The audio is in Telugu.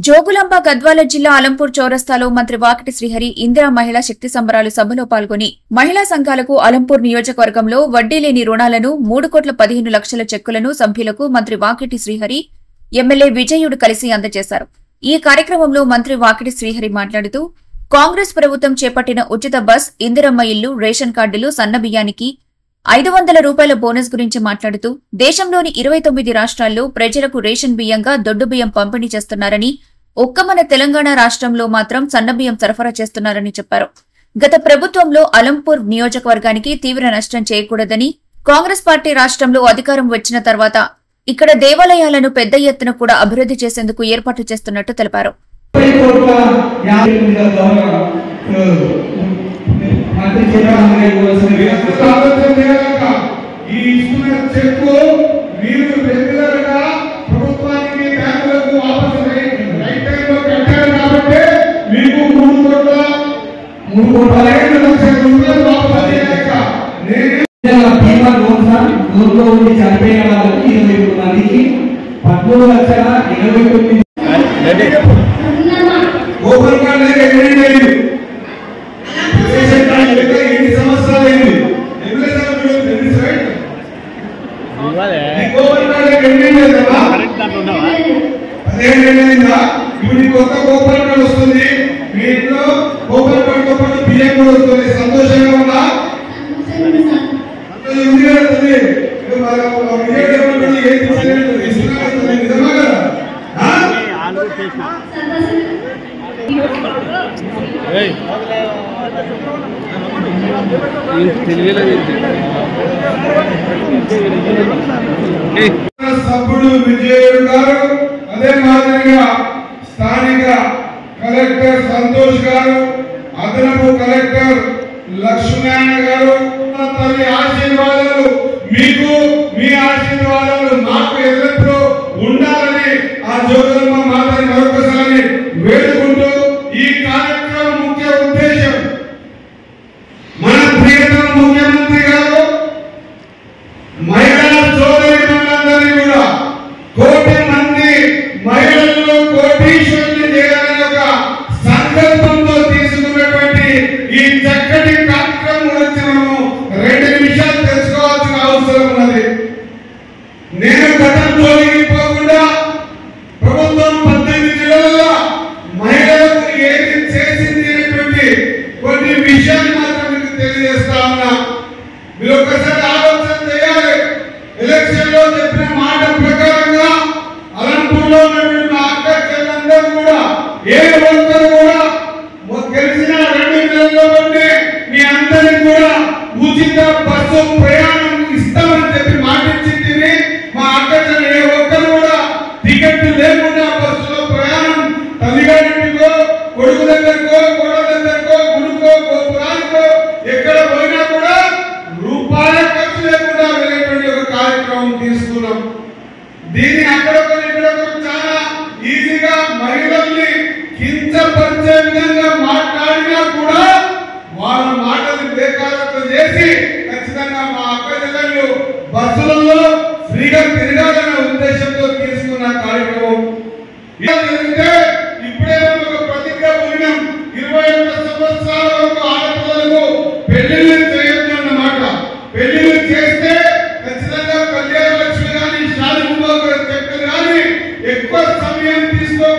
జోగులాంబ గద్వాల జిల్లా అలంపూర్ చౌరస్తాలో మంత్రి వాకిటి శ్రీహరి ఇందిరా మహిళా శక్తి సంబరాలు సభలో పాల్గొని మహిళా సంఘాలకు అలంపూర్ నియోజకవర్గంలో వడ్డీ లేని రుణాలను 3,15,00,000 చెక్కులను సభ్యులకు మంత్రి వాకిటి శ్రీహరి ఎమ్మెల్యే విజయుడు కలిసి అందజేశారు। ఈ కార్యక్రమంలో మంత్రి వాకిటి శ్రీహరి మాట్లాడుతూ కాంగ్రెస్ ప్రభుత్వం చేపట్టిన ఉచిత బస్, ఇందిరమ్మ ఇల్లు, రేషన్ కార్డులు, సన్నబియ్యానికి 500 రూపాయల బోనస్ గురించి మాట్లాడుతూ దేశంలోని 29 రాష్ట్రాల్లో ప్రజలకు రేషన్ బియ్యంగా దొడ్డు బియ్యం పంపిణీ చేస్తున్నారని, ఒక్క మన తెలంగాణ రాష్ట్రంలో మాత్రం సన్నబియ్యం సరఫరా చేస్తున్నారని చెప్పారు। గత ప్రభుత్వంలో అలంపూర్ నియోజకవర్గానికి తీవ్ర నష్టం చేయకూడదని, కాంగ్రెస్ పార్టీ రాష్ట్రంలో అధికారం వచ్చిన తర్వాత ఇక్కడ దేవాలయాలను పెద్ద ఎత్తున కూడా అభివృద్ధి చేసేందుకు ఏర్పాట్లు చేస్తున్నట్టు తెలిపారు। సభ్యుడు విజయుడు గారు, అదే మాదిరిగా స్థానిక కలెక్టర్ సంతోష్ గారు, అదనపు కలెక్టర్ లక్ష్మీనారాయణ గారు, తల్లి ఆశీర్వాదాలు మీకు, మీ ఆశీర్వాదాలు మాకు ఎల్లప్పుడూ ఉండాలని ఆ జోగులాంబ మాతని మరొకసారి వేడుకుంటూ ఈ కార్యక్రమం ముఖ్య ఉద్దేశం మన ప్రియతమ ముఖ్యమంత్రి గారు మహిళా సోదరీమణులందరినీ కూడా 1 కోటి మంది మహిళలను కోటీశ్వరులు చేయాలని ఒక సంకల్పంతో తీసుకున్నటువంటి ఈ చక్కటి కార్యక్రమం గురించి మనము 2 నిమిషాలు తెలుసుకోవాల్సిన అవసరం ఉన్నది। నేను గతంలోకి పోకుండా ప్రభుత్వం 18 నెలల్లో మహిళలకు ఏది చేసింది అనేటువంటి కొన్ని విషయాలు మాత్రం మీకు తెలియజేస్తా ఉన్నా। మీరు ఒకసారి ఆలోచన చేయాలి। ఎలక్షన్ లో చెప్పిన మాట ప్రకారంగా అలంపూర్లో ఉన్నటువంటి మా అక్క చెల్లెలందరూ కూడా ఏ ఒక్కరు కూడా గెలిచిన 2 నెలల్లోనే మీ అందరికి కూడా ఉచిత బస్సు ప్రయాణం ఇస్తామని చెప్పి మాటిచ్చింది। మా అక్క చెల్లెలు ఏ ఒక్కరు కూడా టికెట్ లేకుండా బస్సులో ప్రయాణం తల్లిగారింటికో, కొడుకు దగ్గరకో, కోడల దగ్గరకో, గుడికో, గోపురానికో ఎక్కడ పోయినా కూడా రూపాయ ఖర్చు లేకుండా వెళ్ళేటువంటి ఒక కార్యక్రమం తీసుకున్నాం। దీన్ని అక్కడొకరు ఇక్కడొకరు చాలా ఈజీగా మహిళల్ని కించపరిచే విధంగా మాట్లాడినా కూడా వాళ్ళ మాటలు బేఖాతరు చేసి ఖచ్చితంగా మా అక్క చెల్లెళ్ళు బస్సులలో ఫ్రీగా తిరగాలనే ఉద్దేశంతో తీసుకున్న కార్యక్రమం। ఇప్పుడే ఒక ప్రతిజ్ఞ పోయినాం, 21 సంవత్సరాల వరకు ఆడపిల్లలకు పెళ్లిళ్ళు చేయొచ్చు అన్నమాట। పెళ్లిళ్ళు చేస్తే ఖచ్చితంగా కళ్యాణ లక్ష్మి కానీ, షాది ముబారక్ చెక్కులు కానీ ఎక్కువ సమయం తీసుకో